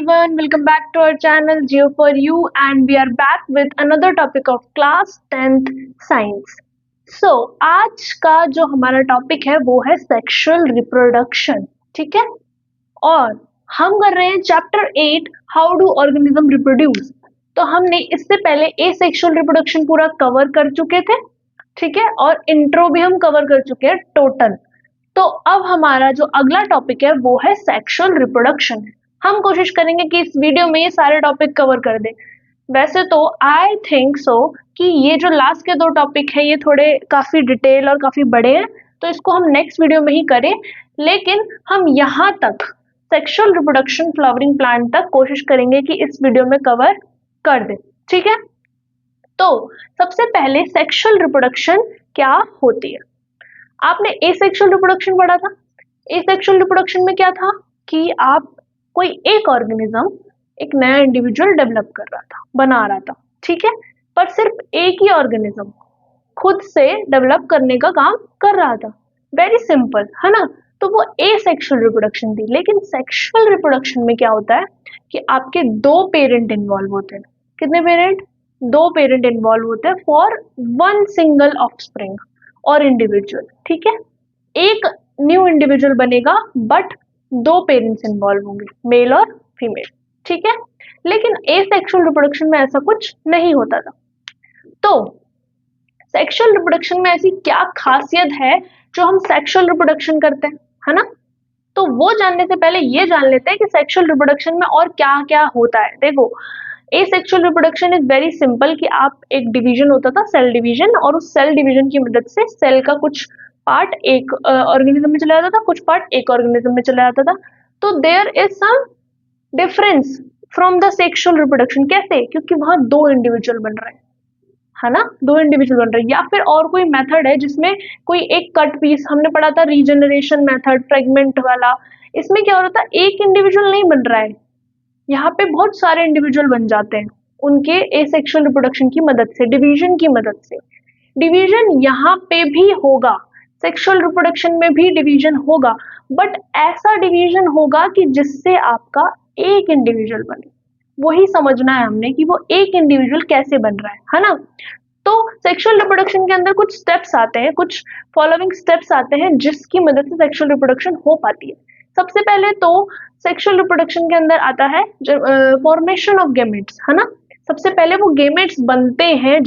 everyone, welcome back to our channel Geo for You, and we are back with another topic of class 10th science. So आज का जो हमारा topic है वो है sexual reproduction, ठीक है। और हम कर रहे हैं chapter 8 how do organism reproduce. तो हमने इससे पहले एसेक्सुअल रिप्रोडक्शन पूरा कवर कर चुके थे, ठीक है, और इंट्रो भी हम कवर कर चुके हैं टोटल। तो अब हमारा जो अगला टॉपिक है वो है सेक्सुअल रिप्रोडक्शन। हम कोशिश करेंगे कि इस वीडियो में ये सारे टॉपिक कवर कर दें। वैसे तो आई थिंक सो कि ये जो लास्ट के दो टॉपिक है ये थोड़े काफी डिटेल और काफी बड़े हैं, तो इसको हम नेक्स्ट वीडियो में ही करें। लेकिन हम यहाँ तक सेक्सुअल रिप्रोडक्शन फ्लावरिंग प्लांट तक कोशिश करेंगे कि इस वीडियो में कवर कर दें, ठीक है। तो सबसे पहले सेक्सुअल रिप्रोडक्शन क्या होती है। आपने एसेक्सुअल रिप्रोडक्शन पढ़ा था। एसेक्सुअल रिप्रोडक्शन में क्या था कि आप कोई एक ऑर्गेनिज्म एक नया इंडिविजुअल डेवलप कर रहा था, बना रहा था, ठीक है, पर सिर्फ एक ही ऑर्गेनिज्म खुद से डेवलप करने का काम कर रहा था। वेरी सिंपल है ना। तो वो एसेक्सुअल रिप्रोडक्शन थी। लेकिन सेक्सुअल रिप्रोडक्शन में क्या होता है कि आपके दो पेरेंट इन्वॉल्व होते हैं। कितने पेरेंट? दो पेरेंट इन्वॉल्व होते हैं फॉर वन सिंगल ऑफस्प्रिंग और इंडिविजुअल, ठीक है। एक न्यू इंडिविजुअल बनेगा बट दो पेरेंट्स इन्वॉल्व होंगे, मेल और फीमेल, ठीक है। लेकिन एसेक्सुअल रिप्रोडक्शन में ऐसा कुछ नहीं होता था। तो सेक्सुअल रिप्रोडक्शन में ऐसी क्या खासियत है जो हम सेक्सुअल रिप्रोडक्शन करते हैं, है ना। तो वो जानने से पहले ये जान लेते हैं कि सेक्सुअल रिप्रोडक्शन में और क्या क्या होता है। देखो, asexual reproduction is very simple कि आप एक डिवीजन होता था, सेल डिवीजन, और उस सेल डिवीजन की मदद से सेल का कुछ पार्ट एक ऑर्गेनिज्म में चला जाता था, कुछ पार्ट एक ऑर्गेनिज्म में चला जाता था। तो there is some difference from the sexual reproduction. कैसे? क्योंकि वहां दो इंडिविजुअल बन रहे हैं, है ना, दो इंडिविजुअल बन रहे हैं। या फिर और कोई मेथड है जिसमें कोई एक कट पीस, हमने पढ़ा था रीजनरेशन मेथड, फ्रेगमेंट वाला। इसमें क्या हो रहा था, एक इंडिविजुअल नहीं बन रहा है, यहाँ पे बहुत सारे इंडिविजुअल बन जाते हैं उनके एसेक्सुअल रिप्रोडक्शन की मदद से, डिवीजन की मदद से। डिवीजन यहाँ पे भी होगा, सेक्सुअल रिप्रोडक्शन में भी डिवीजन होगा, बट ऐसा डिवीजन होगा कि जिससे आपका एक इंडिविजुअल बने। वही समझना है हमने कि वो एक इंडिविजुअल कैसे बन रहा है ना। तो सेक्सुअल रिप्रोडक्शन के अंदर कुछ स्टेप्स आते हैं, कुछ फॉलोइंग स्टेप्स आते हैं जिसकी मदद से सेक्सुअल रिप्रोडक्शन हो पाती है। सबसे पहले तो सेक्सुअल रिप्रोडक्शन के अंदर आता है फॉर्मेशन ऑफ गेमेट्स, है ना। सबसे पहले वो गेमेट्स बनते हैं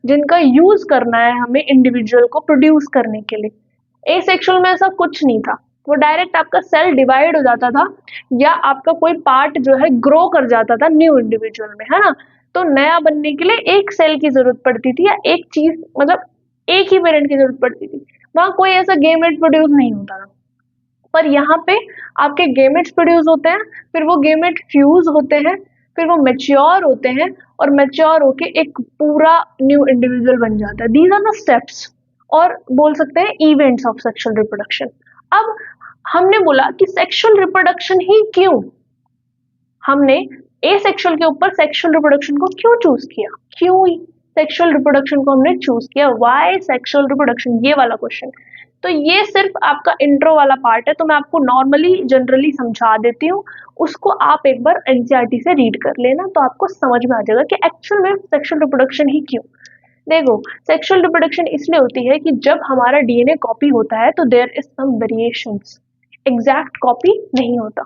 जिनका यूज करना है हमें इंडिविजुअल को प्रोड्यूस करने के लिए। एसेक्सुअल में ऐसा कुछ नहीं था, वो डायरेक्ट आपका सेल डिवाइड हो जाता था या आपका कोई पार्ट जो है ग्रो कर जाता था न्यू इंडिविजुअल में, है ना। तो नया बनने के लिए एक सेल की जरूरत पड़ती थी या एक चीज, मतलब एक ही पेरेंट की जरूरत पड़ती थी। वहां कोई ऐसा गेमेट प्रोड्यूस नहीं होता था। पर यहाँ पे आपके गेमेट्स प्रोड्यूस होते हैं, फिर वो गेमेट फ्यूज होते हैं, फिर वो मेच्योर होते हैं, और मेच्योर होके एक पूरा न्यू इंडिविजुअल बन जाता है। दीज आर द स्टेप्स, और बोल सकते हैं इवेंट्स ऑफ सेक्सुअल रिप्रोडक्शन। अब हमने बोला कि सेक्सुअल रिप्रोडक्शन ही क्यों, हमने एसेक्सुअल के ऊपर सेक्सुअल रिप्रोडक्शन को क्यों चूज किया, क्यों सेक्सुअल रिप्रोडक्शन को हमने चूज किया, व्हाई सेक्सुअल रिप्रोडक्शन, ये वाला क्वेश्चन। तो ये सिर्फ आपका इंट्रो वाला पार्ट है, तो मैं आपको नॉर्मली जनरली समझा देती हूँ, उसको आप एक बार एनसीईआरटी से रीड कर लेना, तो आपको समझ में आ जाएगा कि एक्चुअल में सेक्सुअल रिप्रोडक्शन ही क्यों। देखो, सेक्सुअल रिप्रोडक्शन इसलिए होती है कि जब हमारा डीएनए कॉपी होता है तो there is some variations, exact copy नहीं होता।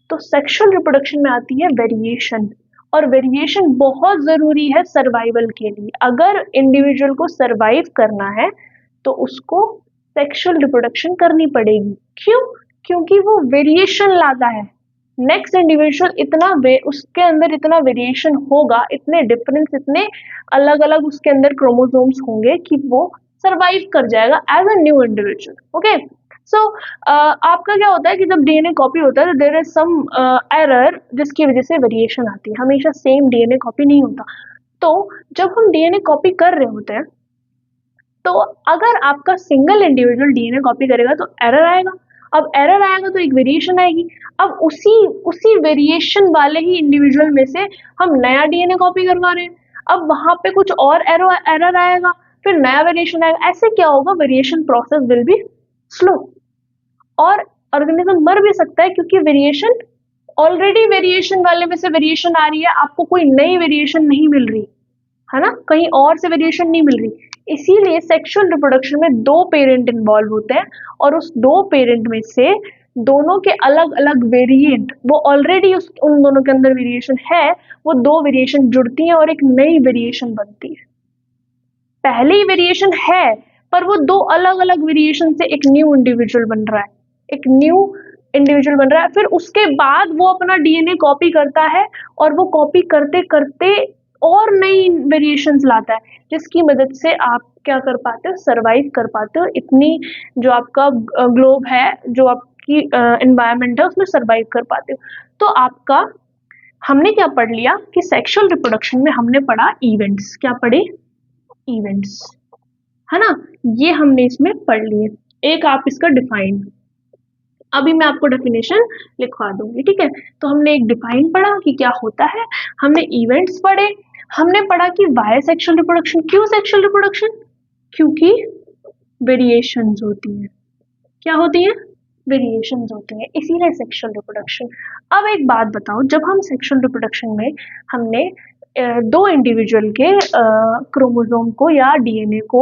तो सेक्सुअल रिप्रोडक्शन में आती है वेरिएशन, और वेरिएशन बहुत जरूरी है सर्वाइवल के लिए। अगर इंडिविजुअल को सर्वाइव करना है तो उसको सेक्सुअल रिप्रोडक्शन करनी पड़ेगी। क्यों? क्योंकि वो वेरिएशन लाता है। नेक्स्ट इंडिविजुअल उसके अंदर इतना वेरिएशन होगा, इतने डिफरेंस, इतने अलग अलग उसके अंदर क्रोमोसोम्स होंगे कि वो सरवाइव कर जाएगा as a new individual. Okay, so आपका क्या होता है कि जब डीएनए कॉपी होता है तो देयर इज सम एरर जिसकी वजह से वेरिएशन आती है, हमेशा सेम डीएनए कॉपी नहीं होता। तो जब हम डीएनए कॉपी कर रहे होते हैं तो अगर आपका सिंगल इंडिविजुअल डीएनए कॉपी करेगा तो एरर आएगा। अब एरर आएगा तो एक वेरिएशन आएगी। अब उसी वेरिएशन वाले ही इंडिविजुअल में से हम नया डीएनए कॉपी करवा रहे हैं, अब वहां पे कुछ और एरर आएगा, फिर नया वेरिएशन आएगा। ऐसे क्या होगा, variation process will be slow, और ऑर्गेनिज्म मर भी सकता है क्योंकि वेरिएशन ऑलरेडी वेरिएशन वाले में से वेरिएशन आ रही है, आपको कोई नई वेरिएशन नहीं मिल रही है ना, कहीं और से वेरिएशन नहीं मिल रही। इसीलिए सेक्सुअल रिप्रोडक्शन में दो पेरेंट इन्वॉल्व होते हैं और उस दो पेरेंट में से दोनों के अलग अलग वेरिएंट, वो ऑलरेडी उन दोनों के अंदर वेरिएशन है, वो दो वेरिएशन जुड़ती हैं और एक नई वेरिएशन बनती है। पहली वेरिएशन है पर वो दो अलग अलग वेरिएशन से एक न्यू इंडिविजुअल बन रहा है, एक न्यू इंडिविजुअल बन रहा है। फिर उसके बाद वो अपना डीएनए कॉपी करता है और वो कॉपी करते करते और नई वेरिएशंस लाता है, जिसकी मदद से आप क्या कर पाते हो, सर्वाइव कर पाते हो, इतनी जो आपका ग्लोब है, जो आपकी एनवायरनमेंट है, उसमें सर्वाइव कर पाते हो। तो आपका हमने क्या पढ़ लिया कि सेक्सुअल रिप्रोडक्शन में हमने पढ़ा इवेंट्स, क्या पढ़े, इवेंट्स, है ना, ये हमने इसमें पढ़ लिए। एक आप इसका डिफाइन, अभी मैं आपको डेफिनेशन लिखवा दूंगी, ठीक है। तो हमने एक डिफाइन पढ़ा कि क्या होता है, हमने इवेंट्स पढ़े, हमने पढ़ा कि वाई सेक्सुअल रिप्रोडक्शन, क्यों सेक्सुअल रिप्रोडक्शन, क्योंकि वेरिएशंस होती हैं, क्या होती हैं, वेरिएशंस होती हैं, इसीलिए सेक्सुअल रिप्रोडक्शन। अब एक बात बताओ, जब हम सेक्सुअल रिप्रोडक्शन में हमने दो इंडिविजुअल के क्रोमोसोम को या डीएनए को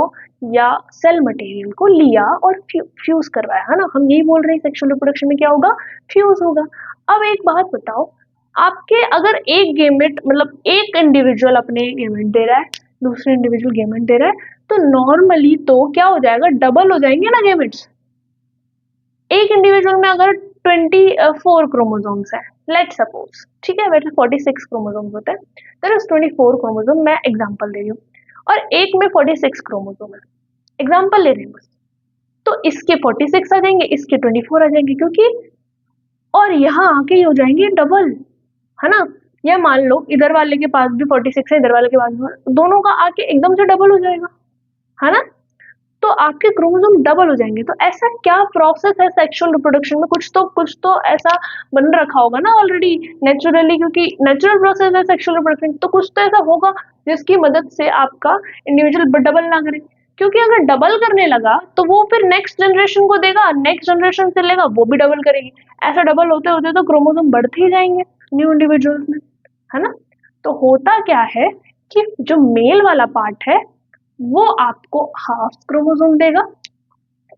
या सेल मटेरियल को लिया और फ्यूज करवाया, है ना, हम यही बोल रहे हैं सेक्सुअल रिप्रोडक्शन में क्या होगा, फ्यूज होगा। अब एक बात बताओ, आपके अगर एक गेमेट, मतलब एक इंडिविजुअल अपने गेमेट दे रहा है, दूसरे इंडिविजुअल गेमेट दे रहा है, तो नॉर्मली तो क्या हो जाएगा, डबल हो जाएंगे ना गेमेट्स। एक इंडिविजुअल में अगर 24 क्रोमोसोम्स है, लेट सपोज, ठीक है, वैसे 46 क्रोमोसोम्स होते हैं, देयर इज 24 क्रोमोसोम, मैं एग्जांपल दे रही हूँ, और एक में 46 क्रोमोसोम है, एग्जांपल ले रहे हैं बस। तो इसके 46 आ जाएंगे, इसके 24 आ जाएंगे, क्योंकि और यहाँ आके ही हो जाएंगे डबल, है ना। या मान लो इधर वाले के पास भी 46 है, इधर वाले के पास भी, दोनों का आके एकदम से डबल हो जाएगा, है ना, तो आपके क्रोमोसोम डबल हो जाएंगे। तो ऐसा क्या प्रोसेस है सेक्सुअल रिप्रोडक्शन में, कुछ तो ऐसा बन रखा होगा ना ऑलरेडी नेचुरली, क्योंकि नेचुरल प्रोसेस है सेक्सुअल रिप्रोडक्शन, तो कुछ तो ऐसा होगा जिसकी मदद से आपका इंडिविजुअल डबल ना करे, क्योंकि अगर डबल करने लगा तो वो फिर नेक्स्ट जनरेशन को देगा, नेक्स्ट जनरेशन से लेगा, वो भी डबल करेगी, ऐसा डबल होते होते तो क्रोमोसोम बढ़ते ही जाएंगे न्यू इंडिविजुअल्स में, है ना। तो होता क्या है कि जो मेल वाला पार्ट है वो आपको हाफ क्रोमोसोम देगा,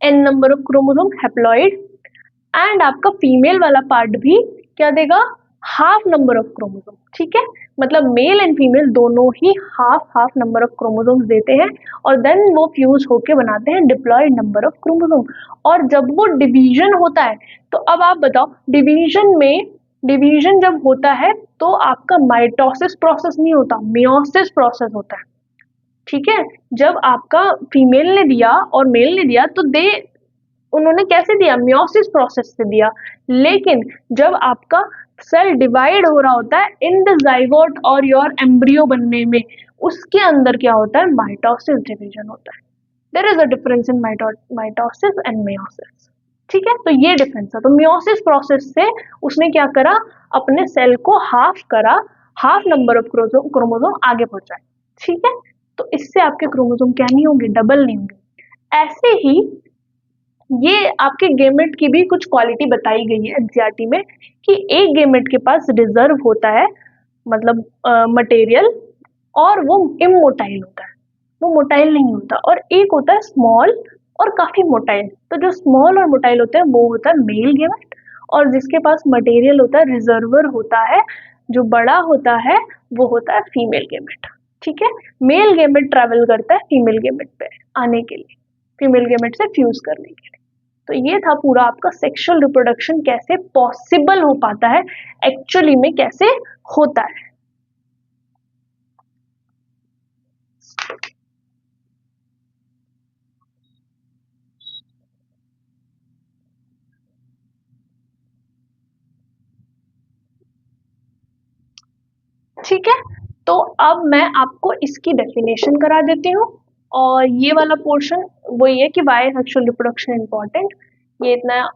n number of chromosome haploid, and आपका फीमेल वाला पार्ट भी क्या देगा, हाफ नंबर ऑफ क्रोमोसोम, ठीक है। मतलब मेल एंड फीमेल दोनों ही half half number of chromosomes देते हैं और देन वो फ्यूज होके बनाते हैं डिप्लॉयड नंबर ऑफ क्रोमोसोम। और जब वो डिवीजन होता है, तो अब आप बताओ, डिवीजन जब होता है तो आपका माइटोसिस प्रोसेस नहीं होता, मियोसिस प्रोसेस होता है, ठीक है। जब आपका फीमेल ने दिया और मेल ने दिया तो उन्होंने कैसे दिया, मियोसिस प्रोसेस से दिया, लेकिन जब आपका सेल डिवाइड हो रहा होता है इन द जाइगोट और योर एम्ब्रियो बनने में, उसके अंदर क्या होता है, माइटोसिस डिवीजन होता है। There is a difference in mitosis and meiosis, ठीक है। तो ये डिफरेंस है। तो मियोसिस प्रोसेस से उसने क्या करा, अपने सेल को हाफ करा, हाफ नंबर ऑफ क्रोमोसोम आगे पहुंचाए, ठीक है। तो इससे आपके क्रोमोसोम क्या नहीं होंगे, डबल नहीं होंगे। ऐसे ही ये आपके गेमेट की भी कुछ क्वालिटी बताई गई है एनसीईआरटी में, कि एक गेमेट के पास रिजर्व होता है, मतलब मटेरियल, और वो इमोटाइल होता है, वो मोटाइल नहीं होता, और एक होता है स्मॉल और काफी मोटाइल। तो जो स्मॉल और मोटाइल होते हैं वो होता है मेल गेमेट, और जिसके पास मटेरियल होता है, रिजर्वर होता है, जो बड़ा होता है, वो होता है फीमेल गेमेट, ठीक है। मेल गेमेट ट्रैवल करता है फीमेल गेमेट पे आने के लिए, फीमेल गेमेट से फ्यूज करने के लिए। तो ये था पूरा आपका सेक्सुअल रिप्रोडक्शन कैसे पॉसिबल हो पाता है, एक्चुअली में कैसे होता है। ठीक है, तो अब मैं आपको इसकी डेफिनेशन करा देती हूँ, और ये वाला पोर्शन वही है कि वाई सेक्सुअल रिप्रोडक्शन इम्पोर्टेंट, ये इतना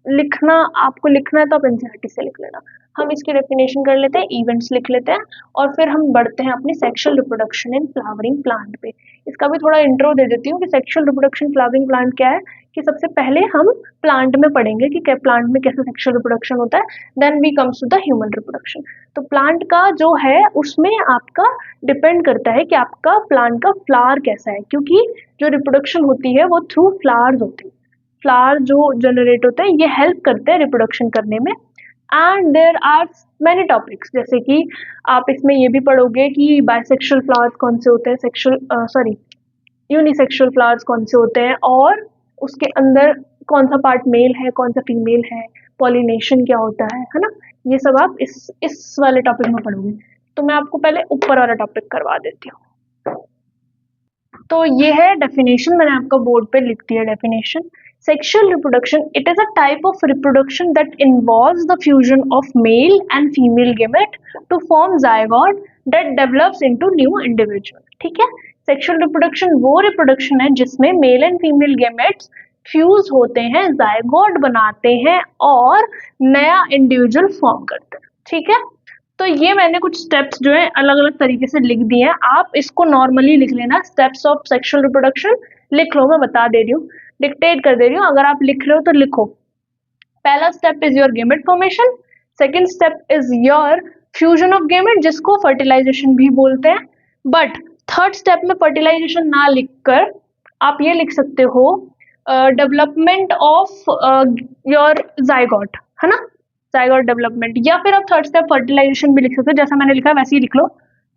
लिखना, आपको लिखना है तो आप एनसीईआरटी से लिख लेना। हम इसकी डेफिनेशन कर लेते हैं, इवेंट्स लिख लेते हैं, और फिर हम बढ़ते हैं अपनी sexual reproduction in flowering plant पे। इसका भी थोड़ा इंट्रो दे देती हूँ कि सेक्सुअल रिप्रोडक्शन फ्लावरिंग प्लांट क्या है, कि सबसे पहले हम प्लांट में पढ़ेंगे कि क्या प्लांट में कैसे सेक्सुअल रिप्रोडक्शन होता है, then we comes to the human reproduction. तो प्लांट का जो है उसमें आपका डिपेंड करता है कि आपका प्लांट का फ्लावर कैसा है, क्योंकि जो रिप्रोडक्शन होती है वो थ्रू फ्लावर्स होती है। फ्लावर जो जनरेट होते हैं ये हेल्प करते हैं रिप्रोडक्शन करने में। And there are many topics, जैसे कि आप इसमें ये भी पढ़ोगे कि बाइसेक्सुअल फ्लावर्स कौन से होते हैं, सेक्सुअल यूनिसेक्सुअल फ्लावर्स कौन से होते हैं, और उसके अंदर कौन सा पार्ट मेल है कौन सा फीमेल है, पॉलिनेशन क्या होता है ना, ये सब आप इस वाले टॉपिक में पढ़ोगे। तो मैं आपको पहले ऊपर वाला टॉपिक करवा देती हूँ। तो ये है डेफिनेशन, मैंने आपका बोर्ड पे लिख दिया definition. Sexual reproduction, it is a type of reproduction that involves the fusion of male and female gamete to form zygote that develops into new individual. ठीक है, सेक्सुअल रिप्रोडक्शन वो रिप्रोडक्शन है जिसमें male and female gametes fuse होते हैं, zygote बनाते हैं और नया इंडिविजुअल फॉर्म करते हैं। ठीक है, तो ये मैंने कुछ स्टेप्स जो है अलग अलग तरीके से लिख दिए हैं, आप इसको नॉर्मली लिख लेना। स्टेप्स ऑफ सेक्सुअल रिप्रोडक्शन लिख लो, मैं बता दे रही हूँ, डिक्टेट कर दे रही हूँ, अगर आप लिख रहे हो तो लिखो। पहला step is your gamete formation, second step is your fusion of gamete जिसको फर्टिलाइजेशन भी बोलते हैं। बट थर्ड स्टेप में फर्टिलाइजेशन ना लिखकर आप ये लिख सकते हो डेवलपमेंट ऑफ योर जायगोट, है ना, जायगोट डेवलपमेंट, या फिर आप थर्ड स्टेप फर्टिलाइजेशन भी लिख सकते हो, जैसा मैंने लिखा है वैसे ही लिख लो।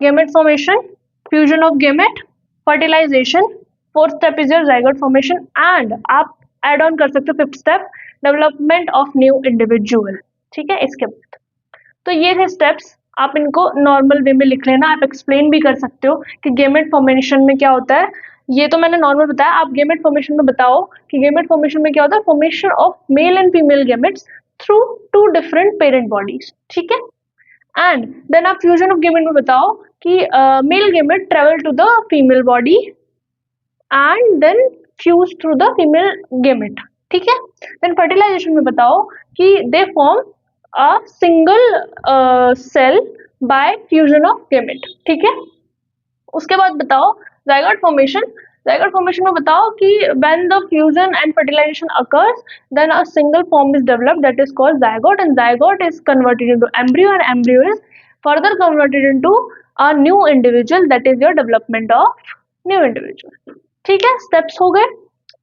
Gamete formation, fusion of gamete, fertilization, fourth step is your zygote formation, and आप एड ऑन कर सकते हो fifth step, development of new individual. ठीक है, इसके बाद तो ये थे स्टेप्स, आप इनको नॉर्मल वे में लिख लेना। आप एक्सप्लेन भी कर सकते हो कि गेमेट फॉर्मेशन में क्या होता है, ये तो मैंने नॉर्मल बताया, आप गेमेट फॉर्मेशन में बताओ कि गेमेट फॉर्मेशन में क्या होता है, formation of male and female gametes through two different parent bodies. ठीक है, एंड देन आप फ्यूजन ऑफ गेमेट में बताओ कि male gamete travel to the female body and then fuse through the female gamete. ठीक है, देन फर्टिलाइजेशन में बताओ कि they form a single cell by fusion of gamete. ठीक है, उसके बाद बताओ जायगोट फॉर्मेशन, जायगोट फॉर्मेशन में बताओ कि when the fusion and fertilization occurs then a single form is developed that is called zygote, and zygote is converted into embryo and embryo is further converted into a new individual, that is your development of new individual। ठीक है, steps हो गए।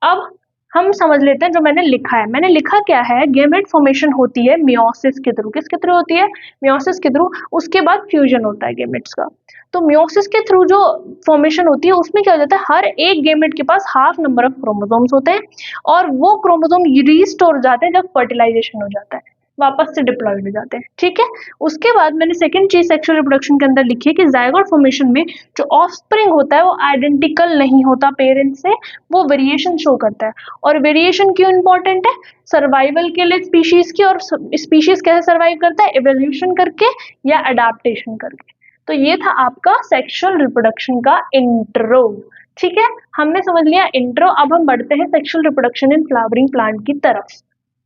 अब हम समझ लेते हैं जो मैंने लिखा है। मैंने लिखा क्या है, गेमेट फॉर्मेशन होती है मियोसिस के थ्रू, किसके थ्रू होती है, मियोसिस के थ्रू, उसके बाद फ्यूजन होता है गेमेट्स का। तो मियोसिस के थ्रू जो फॉर्मेशन होती है उसमें क्या हो जाता है, हर एक गेमेट के पास हाफ नंबर ऑफ क्रोमोसोम्स होते हैं और वो क्रोमोसोम रीस्टोर हो जाते हैं जब फर्टिलाइजेशन हो जाता है, वापस से डिप्लॉयड हो जाते हैं। ठीक है, उसके बाद मैंने सेकंड चीज सेक्सुअल रिप्रोडक्शन के अंदर लिखी है कि जायगोट फॉर्मेशन में जो ऑफस्प्रिंग होता है वो आइडेंटिकल नहीं होता पेरेंट से, वो वेरिएशन शो करता है। और वेरिएशन क्यों इंपॉर्टेंट है, सर्वाइवल के लिए स्पीशीज की, और स्पीशीज कैसे सर्वाइव करता है, एवोल्यूशन करके या अडेप्टेशन करके। तो ये था आपका सेक्सुअल रिप्रोडक्शन का इंट्रो। ठीक है, हमने समझ लिया इंट्रो, अब हम बढ़ते हैं sexual reproduction in flowering plant की तरफ।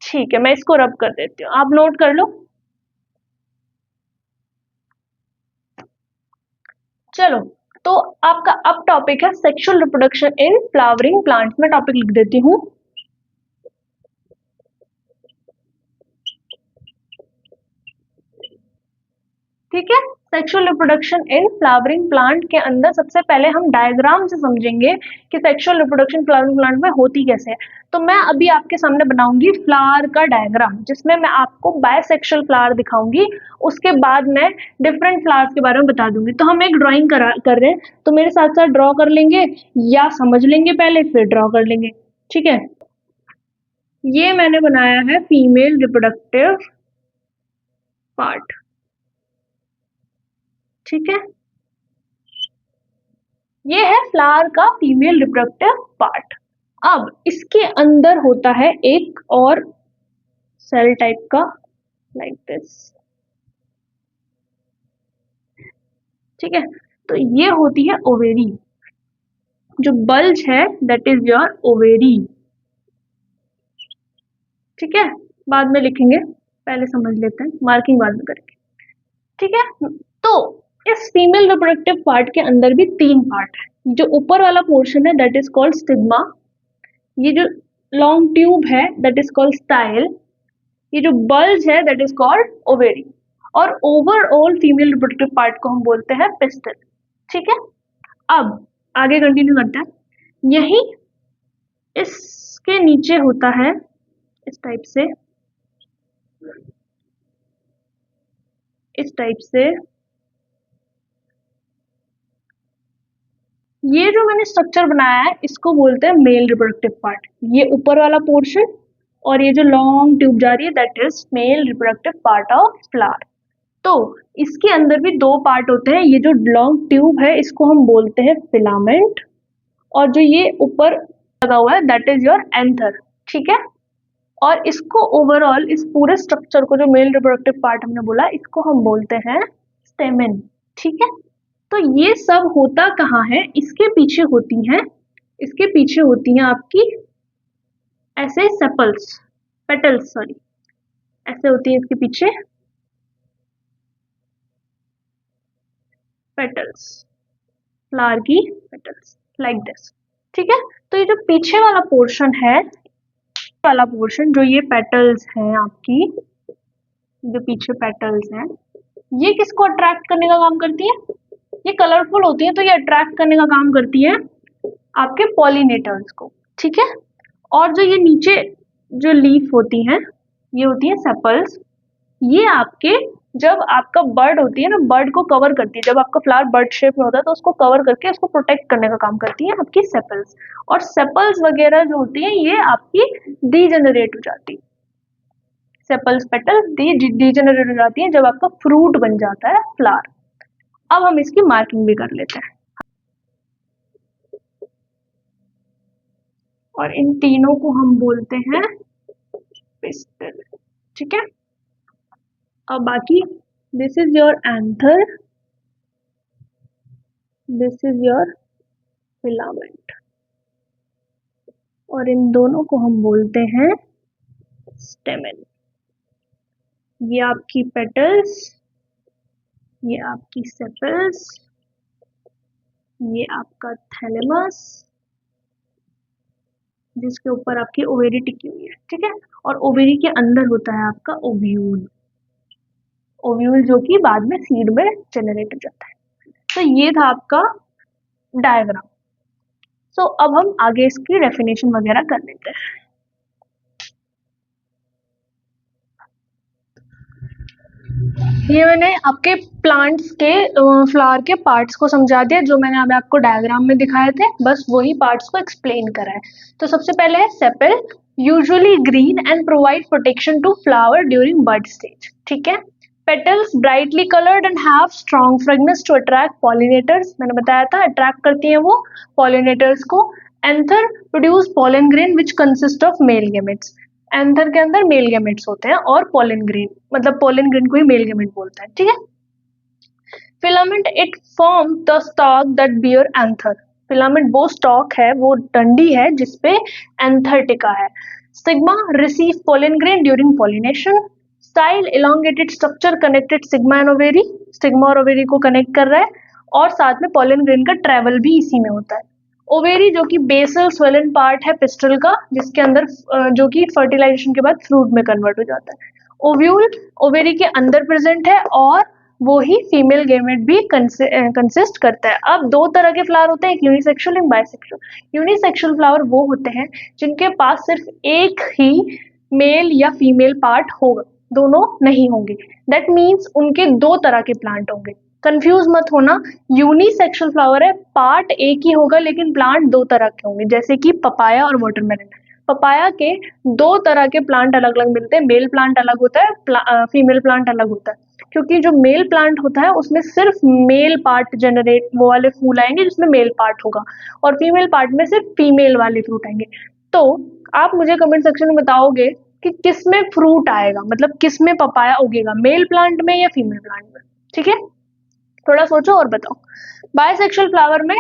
ठीक है, मैं इसको रब कर देती हूँ, आप नोट कर लो। चलो, तो आपका अब टॉपिक है sexual reproduction in flowering plants. मैं टॉपिक लिख देती हूँ। ठीक है, sexual reproduction in flowering plant के अंदर सबसे पहले हम डायग्राम से समझेंगे कि सेक्सुअल रिप्रोडक्शन फ्लावरिंग प्लांट में होती कैसे है। तो मैं अभी आपके सामने बनाऊंगी फ्लावर का डायग्राम, जिसमें मैं आपको बायसेक्सुअल फ्लावर दिखाऊंगी, उसके बाद मैं डिफरेंट फ्लावर्स के बारे में बता दूंगी। तो हम एक ड्राइंग कर रहे हैं, तो मेरे साथ साथ ड्रॉ कर लेंगे या समझ लेंगे पहले फिर ड्रॉ कर लेंगे। ठीक है, ये मैंने बनाया है फीमेल रिप्रोडक्टिव पार्ट। ठीक है, ये है फ्लावर का फीमेल रिप्रोडक्टिव पार्ट। अब इसके अंदर होता है एक और सेल टाइप का, लाइक दिस। ठीक है, तो ये होती है ओवेरी, जो बल्ज है दैट इज योर ओवेरी। ठीक है, बाद में लिखेंगे, पहले समझ लेते हैं, मार्किंग बाद में करेंगे। ठीक है, तो इस फीमेल रिप्रोडक्टिव पार्ट के अंदर भी तीन पार्ट है। जो ऊपर वाला पोर्शन है दैट इज कॉल्ड स्टिग्मा, ये जो लॉन्ग ट्यूब है दैट इज कॉल्ड स्टाइल, ये जो बल्ज है दैट इज कॉल्ड ओवेरी, और ओवरऑल फीमेल रिप्रोडक्टिव पार्ट को हम बोलते हैं पिस्टल। ठीक है, अब आगे कंटिन्यू करते हैं। यही इसके नीचे होता है इस टाइप से, इस टाइप से ये जो मैंने स्ट्रक्चर बनाया है इसको बोलते हैं मेल रिप्रोडक्टिव पार्ट। ये ऊपर वाला पोर्शन और ये जो लॉन्ग ट्यूब जा रही है that is male reproductive part of flower. तो इसके अंदर भी दो पार्ट होते हैं, ये जो लॉन्ग ट्यूब है इसको हम बोलते हैं फिलामेंट, और जो ये ऊपर लगा हुआ है दैट इज योर एंथर। ठीक है, और इसको ओवरऑल इस पूरे स्ट्रक्चर को जो मेल रिप्रोडक्टिव पार्ट हमने बोला इसको हम बोलते हैं स्टेमेन। ठीक है, तो ये सब होता कहाँ है, इसके पीछे होती हैं, इसके पीछे होती हैं आपकी ऐसे सेपल्स, पेटल्स सॉरी, ऐसे होती है इसके पीछे पेटल्स, फ्लावर की पेटल्स लाइक दिस। ठीक है, तो ये जो पीछे वाला पोर्शन है, वाला पोर्शन जो ये पेटल्स हैं आपकी, जो पीछे पेटल्स हैं, ये किसको अट्रैक्ट करने का काम करती है, ये कलरफुल होती है तो ये अट्रैक्ट करने का काम करती है आपके पॉलिनेटर्स को। ठीक है, और जो ये नीचे जो लीफ होती हैं ये होती है सेपल्स, ये आपके जब आपका बर्ड होती है ना, बर्ड को कवर करती है, जब आपका फ्लावर बर्ड शेप में होता है तो उसको कवर करके उसको प्रोटेक्ट करने का काम करती है आपकी सेपल्स। और सेपल्स वगैरह जो होती हैं ये आपकी डीजेनरेट हो जाती है, सेपल्स पेटल्स डीजेनरेट हो जाती है जब आपका फ्रूट बन जाता है फ्लावर। अब हम इसकी मार्किंग भी कर लेते हैं, और इन तीनों को हम बोलते हैं पिस्टल। ठीक है, अब बाकी this is your anther, this is your filament, और इन दोनों को हम बोलते हैं स्टेमेन। ये आपकी पेटल्स, ये आपकी सेपल्स, ये आपका थैलेमस जिसके ऊपर आपकी ओवेरी टिकी हुई है। ठीक है, और ओवेरी के अंदर होता है आपका ओव्यूल, ओव्यूल जो कि बाद में सीड में जनरेट हो जाता है। तो ये था आपका डायग्राम। सो अब हम आगे इसकी डेफिनेशन वगैरह कर लेते हैं। ये मैंने आपके प्लांट्स के फ्लावर के पार्ट्स को समझा दिया, जो मैंने अभी आपको डायग्राम में दिखाए थे, बस वही पार्ट्स को एक्सप्लेन करा है। तो सबसे पहले है sepal, usually green and provide protection to flower during bud stage. ठीक है, petals brightly coloured and have strong fragrance to attract pollinators, मैंने बताया था अट्रैक्ट करती हैं वो पॉलिनेटर्स को। Anther produce pollen grain which consist of male gametes, anther के अंदर मेल गेमेट्स होते हैं, और पोलन ग्रेन मतलब पोलन ग्रेन को ही मेल गेमेट बोलते हैं। ठीक है, filament it form the stock that bear anther, filament वो स्टॉक है, वो डंडी है जिसपे एंथर टिका है। Stigma receive pollen grain during pollination, style elongated structure connected stigma and ovary, stigma और ओवेरी को कनेक्ट कर रहा है, और साथ में पोलन ग्रेन का ट्रेवल भी इसी में होता है। ओवेरी जो कि बेसल स्वेलन पार्ट है पिस्टल का, जिसके अंदर जो कि फर्टिलाइजेशन के बाद फ्रूट में कन्वर्ट हो जाता है। ओव्यूल ओवेरी के अंदर प्रेजेंट है, और वो ही फीमेल गेमेट भी कंसिस्ट करता है। अब दो तरह के फ्लावर होते हैं, एक unisexual and bisexual. Unisexual flower वो होते हैं जिनके पास सिर्फ एक ही मेल या फीमेल पार्ट होगा, दोनों नहीं होंगे, दैट मीन्स उनके दो तरह के प्लांट होंगे। कंफ्यूज मत होना, यूनिसेक्सुअल फ्लावर है, पार्ट एक ही होगा लेकिन प्लांट दो तरह के होंगे, जैसे कि पपाया और वाटरमेलन। पपाया के दो तरह के प्लांट अलग अलग मिलते हैं, मेल प्लांट अलग होता है, फीमेल प्लांट अलग होता है, क्योंकि जो मेल प्लांट होता है उसमें सिर्फ मेल पार्ट जनरेट, वो वाले फूल आएंगे जिसमें मेल पार्ट होगा, और फीमेल पार्ट में सिर्फ फीमेल वाले फ्रूट आएंगे। तो आप मुझे कमेंट सेक्शन में बताओगे कि किस में फ्रूट आएगा, मतलब किस में पपाया उगेगा, मेल प्लांट में या फीमेल प्लांट में। ठीक है, थोड़ा सोचो और बताओ। बायसेक्सुअल फ्लावर में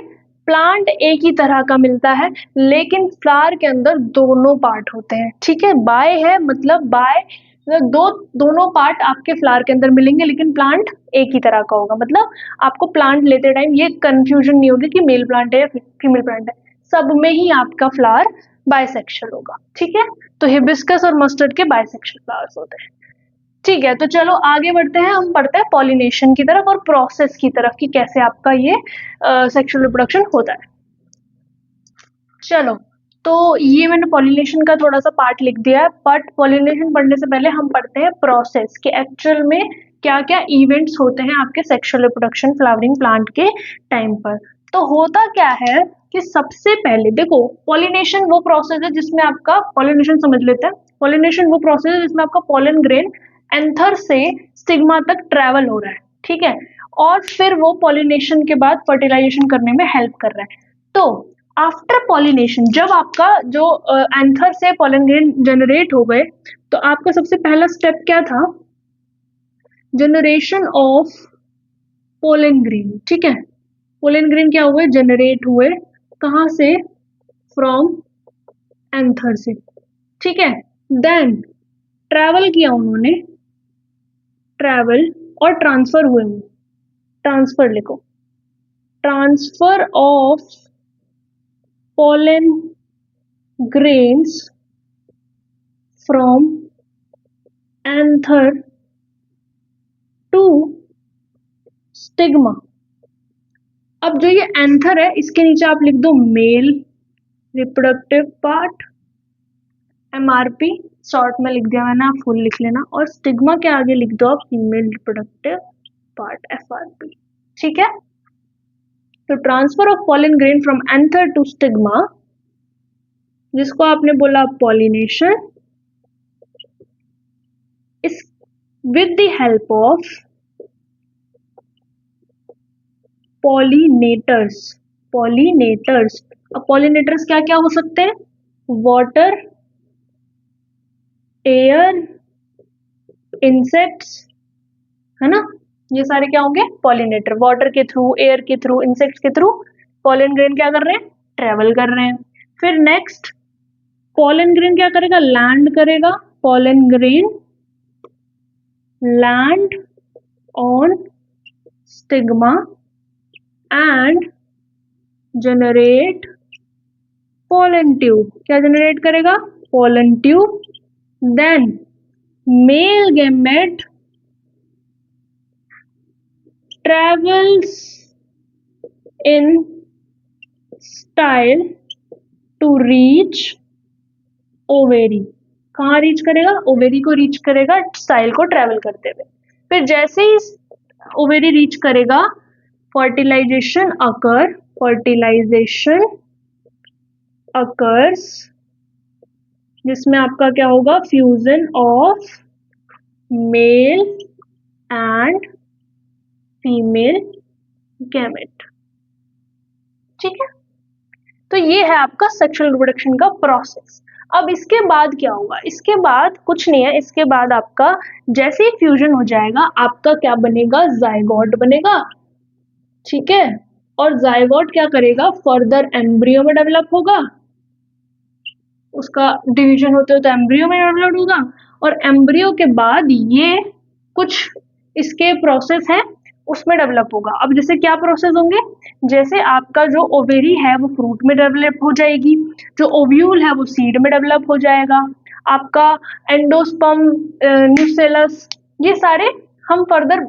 प्लांट एक ही तरह का मिलता है लेकिन फ्लावर के अंदर दोनों पार्ट होते हैं। ठीक है, बाय है मतलब बाय दोनों पार्ट आपके फ्लावर के अंदर मिलेंगे लेकिन प्लांट एक ही तरह का होगा, मतलब आपको प्लांट लेते टाइम ये कंफ्यूजन नहीं होगी कि मेल प्लांट है या फीमेल प्लांट है, सब में ही आपका फ्लावर बाइसेक्शुअल होगा। ठीक है, तो हिबिस्कस और मस्टर्ड के बाइसेक्शुअल फ्लावर्स होते हैं। ठीक है, तो चलो आगे बढ़ते हैं, हम पढ़ते हैं पॉलिनेशन की तरफ और प्रोसेस की तरफ कि कैसे आपका ये सेक्सुअल रिप्रोडक्शन होता है। चलो, तो ये मैंने पॉलिनेशन का थोड़ा सा पार्ट लिख दिया है, बट पॉलिनेशन पढ़ने से पहले हम पढ़ते हैं प्रोसेस कि एक्चुअल में क्या क्या इवेंट्स होते हैं आपके सेक्सुअल रिप्रोडक्शन फ्लावरिंग प्लांट के टाइम पर। तो होता क्या है कि सबसे पहले देखो, पॉलिनेशन वो प्रोसेस है जिसमें आपका, पॉलिनेशन समझ लेते हैं, पॉलिनेशन वो प्रोसेस है जिसमें आपका पॉलन ग्रेन एंथर से स्टिग्मा तक ट्रेवल हो रहा है। ठीक है, और फिर वो पॉलिनेशन के बाद फर्टिलाइजेशन करने में हेल्प कर रहा है। तो आफ्टर पॉलिनेशन, जब आपका जो एंथर से पॉलन ग्रेन जनरेट हो गए, तो आपका सबसे पहला स्टेप क्या था, जनरेशन ऑफ पोलन ग्रेन। ठीक है, पोलन ग्रेन क्या हुए, जनरेट हुए, कहां से, फ्रॉम एंथर से। ठीक है, देन ट्रैवल किया उन्होंने, ट्रैवल और ट्रांसफर हुए, ट्रांसफर लिखो, transfer of pollen grains from anther to stigma। अब जो ये एंथर है, इसके नीचे आप लिख दो male reproductive part, MRP short में लिख दिया मैंने, आप फुल लिख लेना, और स्टिग्मा के आगे लिख दो आप फीमेल रिप्रोडक्टिव पार्ट, एफआरपी। ठीक है, तो transfer of pollen grain from anther to stigma, जिसको आपने बोला पॉलिनेशन, इस with the help of pollinators। pollinators, अब pollinators क्या क्या हो सकते हैं, वाटर, एयर, इंसेक्ट्स, है ना, ये सारे क्या होंगे, पॉलिनेटर। वाटर के थ्रू, एयर के थ्रू, इंसेक्ट्स के थ्रू पॉलन ग्रेन क्या कर रहे हैं, ट्रेवल कर रहे हैं। फिर नेक्स्ट, पॉलन ग्रेन क्या करेगा, लैंड करेगा, pollen grain land on stigma and generate pollen tube. क्या जनरेट करेगा, pollen tube. Then male gamete travels in style to reach ovary. कहाँ रीच करेगा, ओवेरी को रीच करेगा, स्टाइल को ट्रेवल करते हुए। फिर जैसे ही ओवेरी रीच करेगा, फर्टिलाइजेशन अकर्स, जिसमें आपका क्या होगा, fusion of male and female gamete. ठीक है, तो ये है आपका सेक्सुअल रिप्रोडक्शन का प्रोसेस। अब इसके बाद क्या होगा, इसके बाद कुछ नहीं है, इसके बाद आपका जैसे ही फ्यूजन हो जाएगा, आपका क्या बनेगा, जाइगोट बनेगा। ठीक है, और जाइगोट क्या करेगा, फर्दर एम्ब्रियो में डेवलप होगा, उसका डिवीजन होते होते एम्ब्रियो में डेवलप होगा, और एम्ब्रियो के बाद ये कुछ इसके प्रोसेस है उसमें डेवलप होगा। अब जैसे क्या प्रोसेस होंगे, जैसे आपका जो ओवेरी है वो फ्रूट में डेवलप हो जाएगी, जो ओव्यूल है वो सीड में डेवलप हो जाएगा, आपका एंडोस्पर्म, न्यूसेलस, ये सारे हम फर्दर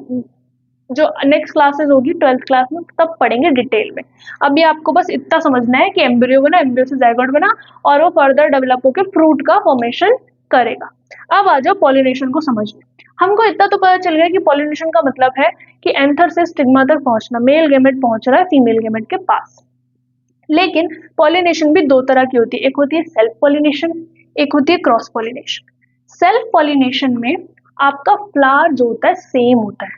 जो नेक्स्ट क्लासेस होगी 12th क्लास में तब पढ़ेंगे डिटेल में। अभी आपको बस इतना समझना है कि एम्ब्रियो बना, एम्ब्रियो से जाइगोट बना, और वो फर्दर डेवलप होकर फ्रूट का फॉर्मेशन करेगा। अब आ जाओ पॉलिनेशन को समझने। हमको इतना तो पता चल गया कि पॉलिनेशन का मतलब है कि एंथर से स्टिग्मा तक पहुंचना, मेल गैमेट पहुंच रहा है फीमेल गैमेट के पास। लेकिन पॉलिनेशन भी दो तरह की होती है, एक होती है सेल्फ पॉलिनेशन, एक होती है क्रॉस पॉलिनेशन। सेल्फ पॉलिनेशन में आपका फ्लावर जो होता है सेम होता है,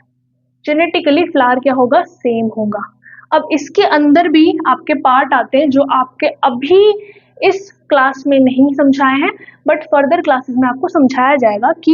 जेनेटिकली फ्लावर क्या होगा, सेम होगा। अब इसके अंदर भी आपके पार्ट आते हैं जो आपके अभी इस क्लास में नहीं समझाए हैं, बट फर्दर क्लासेस में आपको समझाया जाएगा कि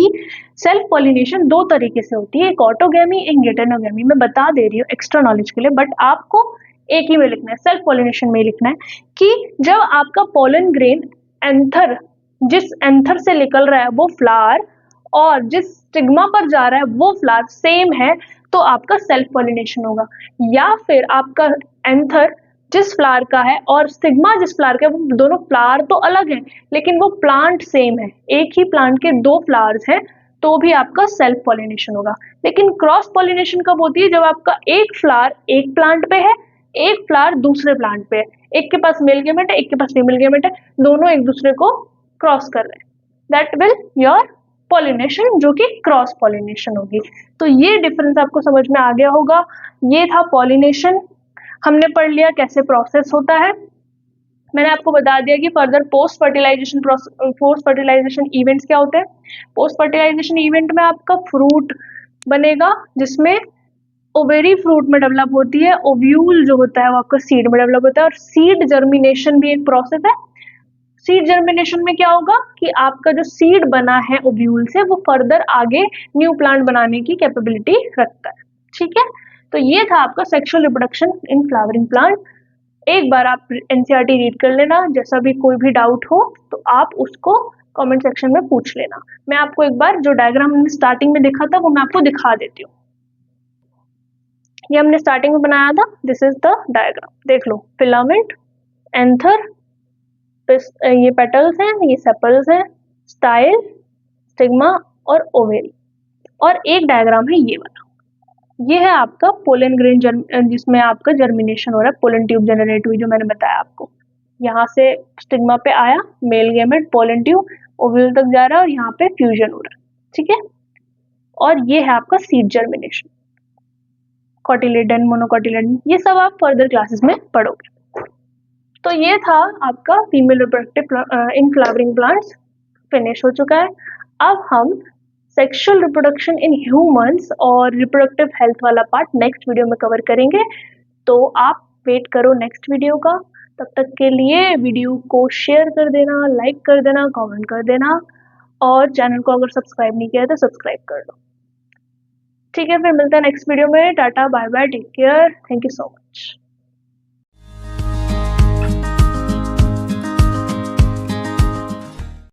सेल्फ पॉलिनेशन दो तरीके से होती है, एक ऑटोगैमी, एक गेटेनोगैमी। मैं बता दे रही हूँ एक्स्ट्रा नॉलेज के लिए, बट आपको एक ही में लिखना है, सेल्फ पॉलिनेशन में लिखना है कि जब आपका पोलन ग्रेन एंथर, जिस एंथर से निकल रहा है वो फ्लावर, और जिस स्टिग्मा पर जा रहा है वो फ्लावर सेम है, तो आपका सेल्फ पॉलिनेशन होगा। या फिर आपका एंथर जिस फ्लावर का है और स्टिग्मा जिस फ्लावर का है, वो दोनों फ्लावर तो अलग हैं लेकिन वो प्लांट सेम है, एक ही प्लांट के दो फ्लावर्स हैं, तो भी आपका सेल्फ पॉलिनेशन होगा। लेकिन क्रॉस पॉलिनेशन कब होती है? जब आपका एक फ्लावर एक प्लांट पे है, एक फ्लावर दूसरे प्लांट पे है, एक के पास मेल गेमेट है, एक के पास फीमेल गेमेट है, दोनों एक दूसरे को क्रॉस कर रहे हैं, दैट विल योर पॉलिनेशन, जो कि क्रॉस पॉलिनेशन होगी। तो ये डिफरेंस आपको समझ में आ गया होगा। ये था पॉलिनेशन, हमने पढ़ लिया कैसे प्रोसेस होता है। मैंने आपको बता दिया कि फर्दर पोस्ट फर्टिलाइजेशन इवेंट्स क्या होते हैं। पोस्ट फर्टिलाइजेशन इवेंट में आपका फ्रूट बनेगा, जिसमें ओवेरी फ्रूट में डेवलप होती है, ओव्यूल जो होता है वो आपका सीड में डेवलप होता है, और सीड जर्मिनेशन भी एक प्रोसेस है। सीड जर्मिनेशन में क्या होगा कि आपका जो सीड बना है ओव्यूल से, वो फर्दर आगे न्यू प्लांट बनाने की कैपेबिलिटी रखता है। ठीक है, तो ये था आपका sexual reproduction in flowering plant. एक बार आप एनसीईआरटी रीड कर लेना, जैसा भी कोई भी डाउट हो तो आप उसको कमेंट सेक्शन में पूछ लेना। मैं आपको एक बार जो डायग्राम हमने स्टार्टिंग में देखा था वो मैं आपको दिखा देती हूँ। ये हमने स्टार्टिंग में बनाया था, दिस इज द डायग्राम, देख लो। फिलामेंट, एंथर, ये पेटल्स हैं, ये सेपल्स हैं, स्टाइल, स्टिग्मा और ओवेरी, और एक डायग्राम है ये वाला। ये है आपका पोलन ग्रेन जिसमें आपका जर्मिनेशन हो रहा है, पोलन ट्यूब जनरेट हुई जो मैंने बताया आपको। यहाँ से स्टिग्मा पे आया male gamete, pollen tube ovule तक जा रहा है और यहाँ पे फ्यूजन हो रहा है। ठीक है, और ये है आपका सीड जर्मिनेशन, कॉटिलेडन, मोनोकॉटिलेडन, ये सब आप फर्दर क्लासेस में पढ़ोगे। तो ये था आपका female reproductive in flowering plants, finish हो चुका है। अब हम सेक्सुअल रिप्रोडक्शन इन ह्यूमंस और रिप्रोडक्टिव हेल्थ वाला पार्ट नेक्स्ट वीडियो में कवर करेंगे, तो आप वेट करो नेक्स्ट वीडियो का। तब तक के लिए वीडियो को शेयर कर देना, लाइक कर देना, कमेंट कर देना, और चैनल को अगर सब्सक्राइब नहीं किया है तो सब्सक्राइब कर लो। ठीक है, फिर मिलते हैं नेक्स्ट वीडियो में। Tata, bye bye, take care, thank you so much.